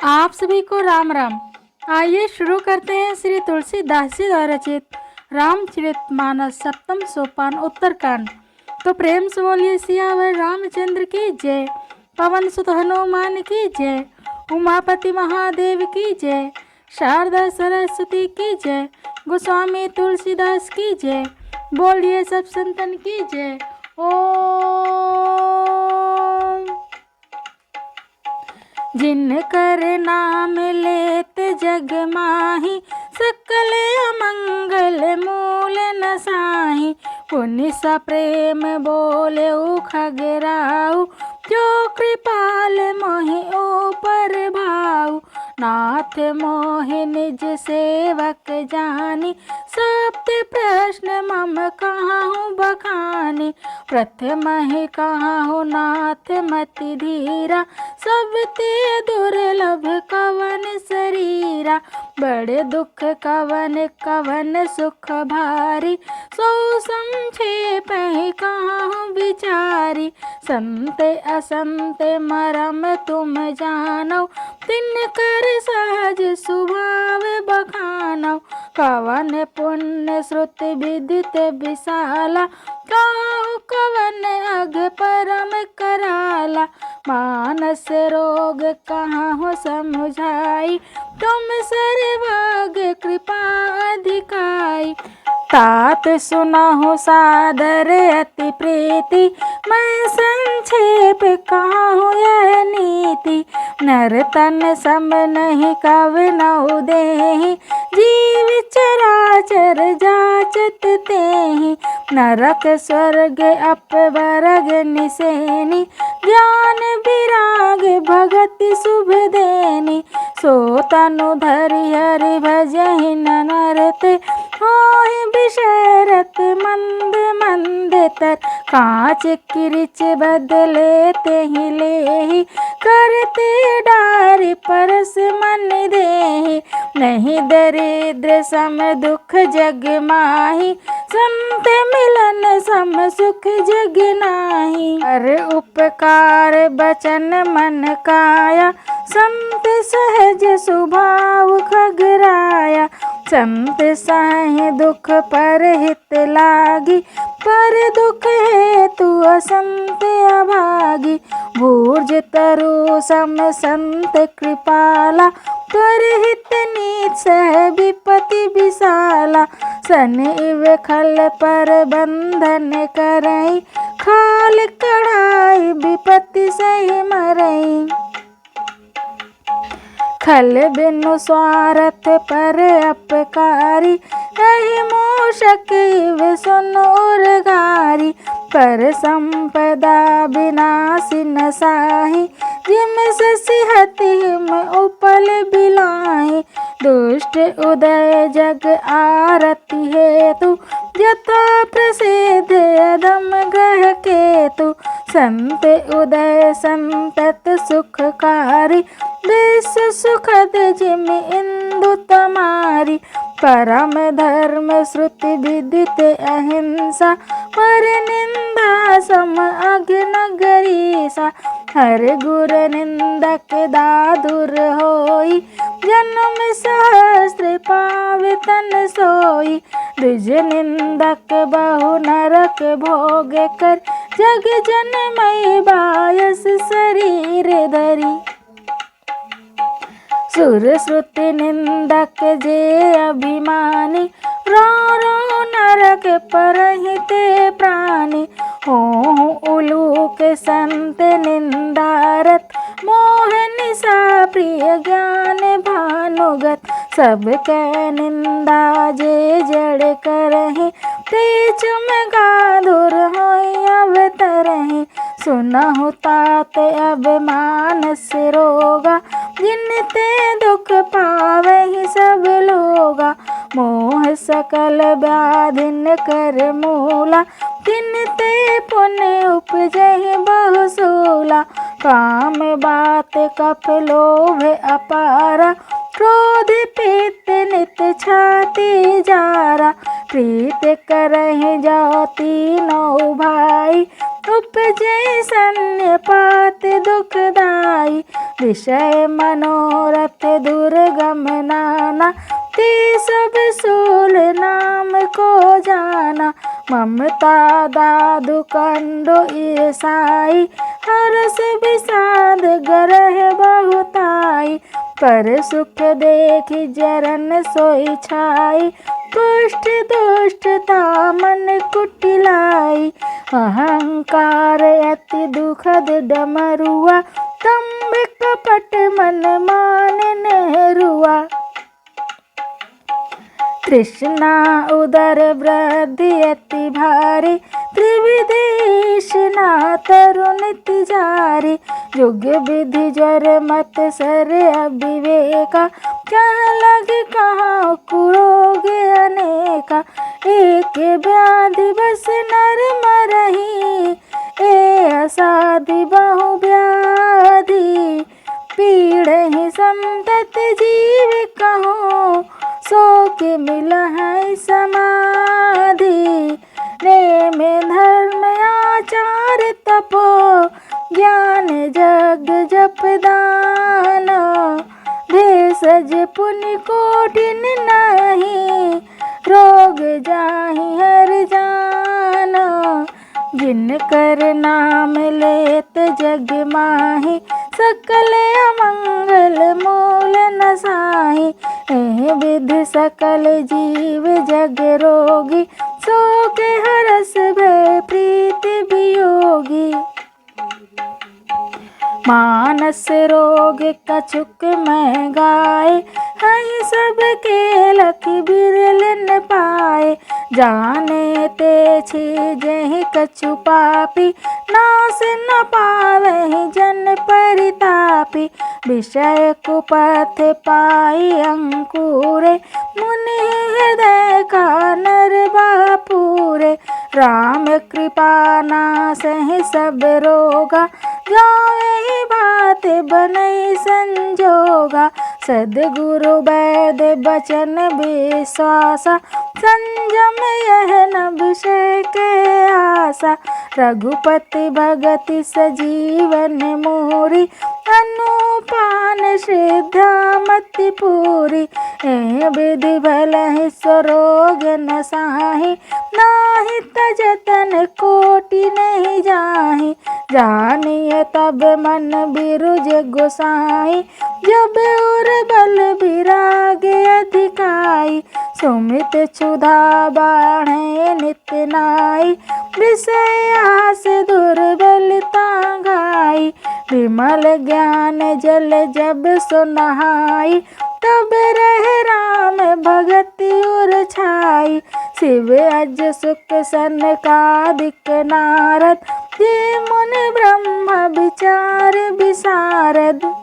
आप सभी को राम राम। आइए शुरू करते हैं श्री तुलसीदास जी द्वारा रचित रामचरितमानस सप्तम सोपान उत्तरकांड। तो प्रेम से बोलिए सियावर रामचंद्र की जय, पवन सुत हनुमान की जय, उमापति महादेव की जय, शारदा सरस्वती की जय, गोस्वामी तुलसीदास की जय। बोलिए सब संतन की जय। ओम। जिनकर नाम लेत जग माही, सकल अमंगल मूल नसाही। पुनि सा प्रेम बोले खगराऊ, जो कृपाल मोहि ऊपर भाऊ। नाथ मोहि निज सेवक जानी, सप्त प्रश्न मम कहाहु बखानी। प्रथम ही कहाहु नाथ मति धीरा, सब ते दुर्लभ कवन शरीरा। बड़े दुख कवन कवन सुख भारी, सो संक्षेप ही कहाहु विचारी। संत असंत मरम तुम जानो, तिनकर सहज स्वभाव बखानो। कवन पुण्य श्रुति विदित विशाला, काहु कवन अग परम कराला। मानस रोग कहाहु समुझाई, तुम सर्वज्ञ कृपा अधिकाई। तात सुनहु सादर अति प्रीति, मैं संक्षेप कहाहु यह नीति। नर तन सम नहीं कवनहु देहि, जीव चराचर जाचत तेहि। नरक स्वर्ग अपवर्ग निसेनि, ज्ञान विराग भगति शुभ देनी। सो तनु धरि हरि भजहि नरते, होहि विषरत मंद मंद तर। कांच किरिच बदले तेहि लेहि, करते डारि परस मन देहि। नहीं दरिद्र सम दुख जग माही, संत मिलन सम सुख जग नाही। हर उपकार बचन मन काया, संत सहज स्वभाव खगराया। संत साहि दुख पर हित लागी, पर दुख हेतु असंत अभागी। भूर्ज तरु सम संत कृपाला, पर हित नीत सह विपति विशाला। सन इव खल पर बंधन करई, खाल कढ़ाई विपत्ति सही मरई। खल बिनु स्वार्थ पर अपकारी, रही मूषक इव सुन उरगारी। पर संपदा विनाशी न साही, जिम शशि हति हिम उपल बिलाही। दुष्ट उदय जग आरती हेतु, जता प्रसिद्ध अधम ग्रह केतु। संत उदय संतत सुखकारी, विश्व सुखद जिम इंदु तमारी। परम धर्म श्रुति विदित अहिंसा, पर निंदा सम अग्न गरीसा। हर गुर निंदक दादुर होई, जन्म सहस्त्र पावे तन सोई। द्विज निंदक बहु नरक भोग कर, जग जनमय बायस शरीर धरी। सुर श्रुति निंदक जे अभिमानी, रो रो नरक परहिते प्राणी। हो उलूक संत निंदारत, मोह निशा प्रिय ज्ञान भानुगत। सब कै निंदा जे जड़ करहि, ते चमगादुर होई अवतरहि। सुनहु तात अब मानस रोगा, जिन ते दुख पावहि सब लोगा। मोह सकल व्याधिन कर मूला, तिन ते पुण्य उपजहि बहुसूला। काम बात कप लोभ अपारा, क्रोध पित्त नित छाती जारा। प्रीत करहि जाति नौ भाई, उपजय सन्निपात दुखदाई। विषय मनोरथ दुर्गम नाना, ते सब सूल नाम को जाना। ममता दादु कंडो ईसाई, हरस विषाद ग्रह बहुताई। पर सुख देखी जरन सोई छाई, कुष्ठ दुष्टता मन कुटिलाई। अहंकार अति दुखद डमरुआ, दंभ कपट मन मान नेरुआ। तृष्णा उदर वृद्धि अति भारी, त्रिविदेशना तरुण तिजारी। युग विधि ज्वर मत सर अविवेका, कह लग कहाँ कुरोग अनेका। एक व्याधि बस नर मरही, ए असाधि बहु व्याधि। पीड़हि संतत जीव कहो, सो के मिल है समाधि। नेम धर्म आचार तपो, ज्ञान जग जप दान। भेषज पुण्य कोटिन नहीं, रोग जाहि हर जान। जिन कर नाम लेत जग माही, सकल अमंगल मूल नसाही। एह विधि सकल जीव जग रोगी, सो के हरस भय प्रीति वियोगी। मानस रोग कछुक मैं गाय, हई सबके लख बिरल न पाए। जाने ते छीजहि कछु पापी, नास न पावहि जन परितापी। विषय कुपथ पाई अंकुरे, मुनि हृदय का नर बापुरे। राम कृपा नासहि सब रोगा, जाहि बात बनई संजोगा। सद्गुरु वैद बचन विश्वासा, संयम यह न विषय के आशा। रघुपति भगति सजीवन मोरी, अनुपान श्रद्धा मति पूरी। ए विधि भलहि स्वरोग न साहि, नाही तजतन कोटि नहीं जाहि। जानिए तब मन बिरुज गोसाई, जब उर बल विराग अधिकाई। सुमित क्षुधा बाढ़े नित नाई, विषय आस दुर्बलता गाई। विमल ज्ञान जल जब सो नहाई, तब रह राम भगति उर छाई। शिव अज सुख सनकादिक नारद, ये मुनि ब्रह्म विचार विशारद।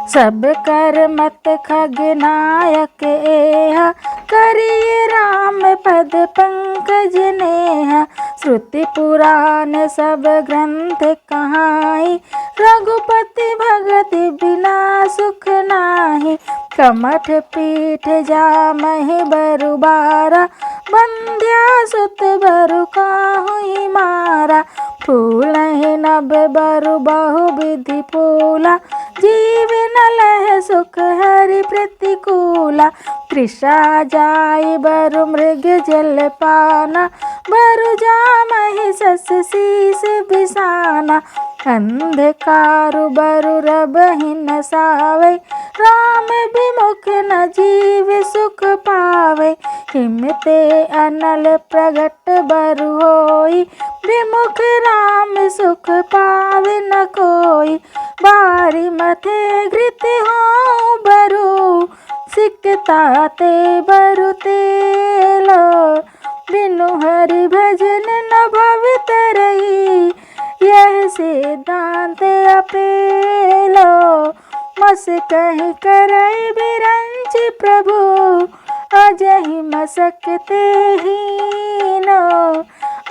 सब कर मत खग नायक एहा, करिए राम पद पंकज नेहा। श्रुति पुराण सब ग्रंथ कहाई, रघुपति भगति बिना सुख नाही। कमठ पीठ जामहि बरु बारा, बंध्या सुत बरु काहुहि मारा। फूलहि नभ बरु बहु विधि फूला, जीव न लह सुख हरि प्रतिकूला। तृषा जाय बरु मृग जल पाना, बरु जामहि सस शीस बिसाना। अंधकारु बरु रबहि न सावै, राम विमुख न जीव सुख पावै। हिमते अनल प्रगट बरु होई, विमुख राम सुख पावे न कोई। बारी मथे घृत हो बरु, सिकता ते बरु तेलो। बिनु हरि भजन न भव तरई, यह सिद्धांत अपेलो। मस कहि करई बिरंच प्रभु, अजहि मसकते हीनो।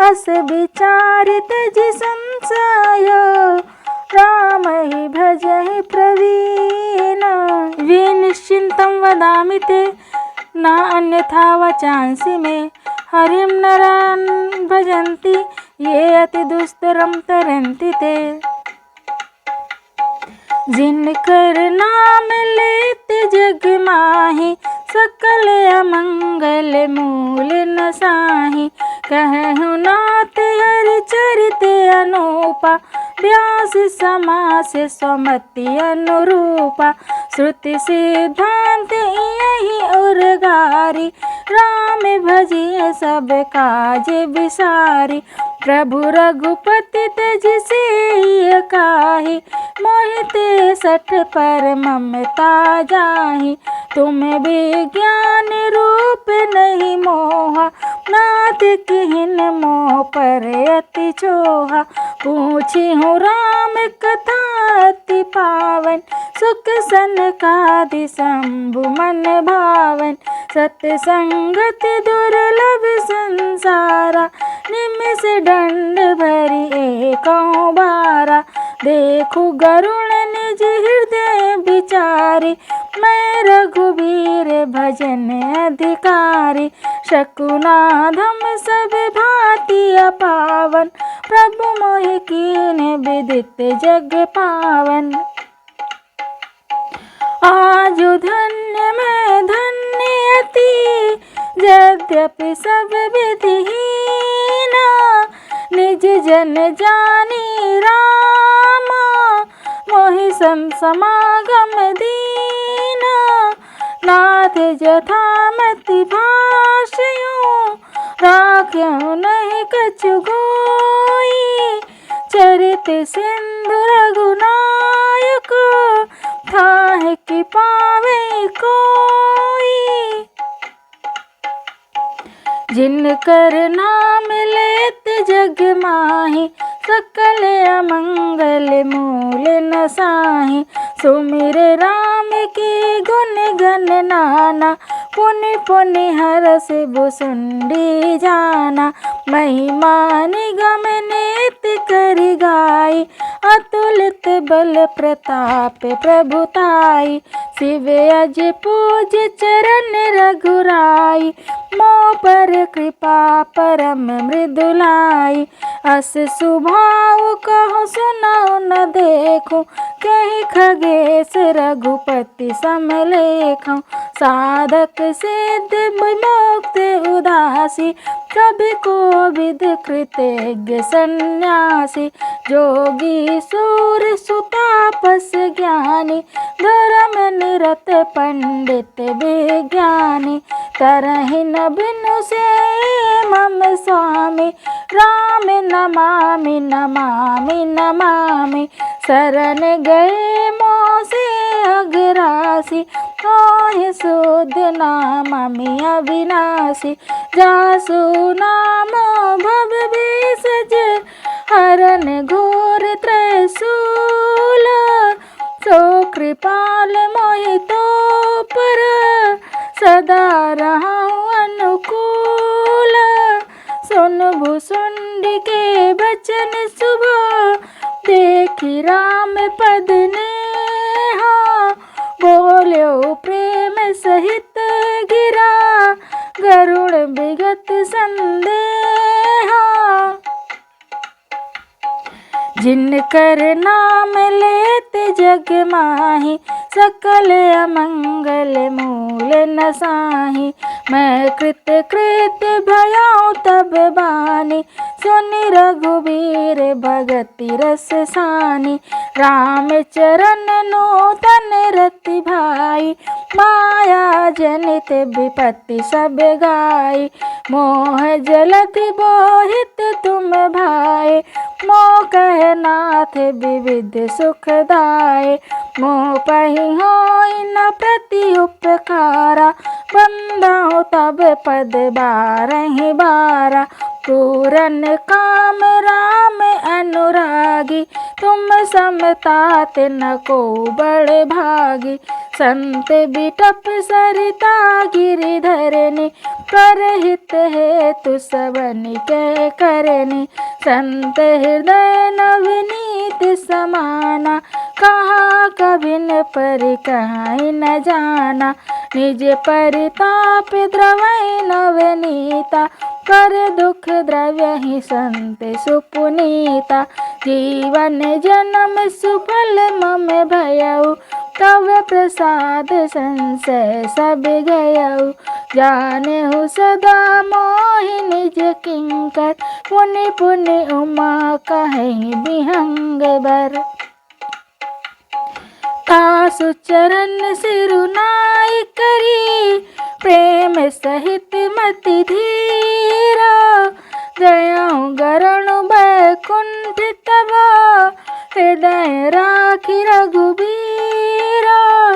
अस विचारित जि संशयो, राम ही भजहि प्रवीण। विनिश्चिन्तं वदामि ते, न अन्यथा वचांसि मे। हरिं नरान् भजन्ति ये अति दुस्तरम तरन्ति ते। जिनकर नाम लेते जग माही, सकल अमंगल मूल न साही। कहु नाथ हरि चरित अनूपा, व्यास समास स्वमति अनुरूपा। श्रुति सिद्धांत यही उर्गारी, राम भजिए सब काज विसारी। प्रभु रघुपति तज से काही, मोहिते सठ पर ममता जाहि। तुम विज्ञान रूप नहीं मोहा, नाथ किहिन मोह पर अति चोहा। पूछी हूँ राम कथा अति पावन, सुख सनकादि शंभु मन भावन। सत्संगत दुर्लभ संसारा, निमिष दंड भरी एकौ बारा। देखो गरुण निज हृदय विचारी, मैं रघुवीर भजन अधिकारी। शकुनाधम सब भांति अपावन, प्रभु मोहि कीन विदित जग पावन। आजु धन्य मैं धन्य अति, यद्यपि सब विधिहीना। निज जन जानी रामा, मोहि संत समागम दीना। नाथ जथामति भाषियो, राख्यो नहीं कछु गोई। चरित सिंधु रघुनायक, थाह कि पावे कोई। जिनकर नाम लेत जग माही, सकल अमंगल मूल न साही। सुमिर राम के गुण गण नाना, पुनि पुनि हरष भुसुंडी जाना। महिमा निगम नेत कर गाई, अतुलित बल प्रताप प्रभुताई। शिव अज पूज चरण रघुराई, मोह पर कृपा परम मृदुलाई। अस स्वभाव कहो सुनाओ न देखो, कहीं खगेश रघुपति समलेखो। साधक सिद्ध विमुक्त उदासी, कभी कोविद कृतज्ञ सन्यासी। जोगी सूर सुतापस ज्ञानी, धर्म निरत पंडित विज्ञानी। तरहि न बिनु से मम स्वामी, राम नमामि नमामि नमामि। शरण गए मोह से अघरासी, तोहि शुद्ध नाममि अविनाशी। जासु नाम भव भेषज, हरन घोर त्रैशूल। सो कृपाल मोहि तो पर, सदा रहूं अनुकूल। सुन भुसुंडी के बचन शुभ, देखी राम पद नेहा। बोल्यो प्रेम सहित गिरा, गरुड़ विगत संदेहा। जिनकर नाम लेते जग माही, सकल अमंगल मूल न साही। मैं कृत कृत्य भयाऊँ तब बानी, सुनि रघुबीर भगति रस सानी। राम चरण नूतन रति भाई, माया जनित विपत्ति सब गाई। मोह जलधि बोहित तुम भाई, मोह कह नाथ विविध सुखदाय। मोह पहि होई न प्रति उपकारा, बंदाओ तब पद बारहि बारा। पूरन काम राम अनुरागी, तुम समतात न को बड़ भागी। संत बिटप सरिता गिरिधरनि, परहित हेतु सबनि के करनि। संत हृदय नवनीत समाना, कहाँ कभिन परि कहीं न जाना। निज परिताप द्रवै नवनीता, कर दुख द्रव्य ही संत सुपुनीता। जीवन जन्म सुफल मम भयउ, तव प्रसाद संशय सब गयउ। जानेहु सदा मोहि निज किंकर, पुनि पुनि उमा कहीं विहंग बर। तासु चरण सिरुनाई करी, प्रेम सहित मति धीरा। गयाऊँ गरुण बैकुंठ तब, हृदय राखी रघुबीरा।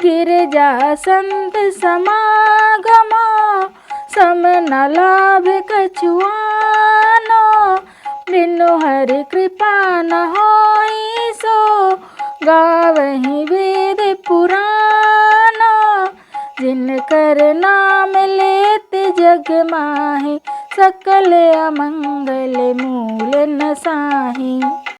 गिरजा संत समागमा, सम न लाभ कछुआनो। बिनु हरि कृपा न होई सो, गावहीं वेद पुराना। जिनकर नाम लेत जग माहि, सकल अमंगल मूल न साहि।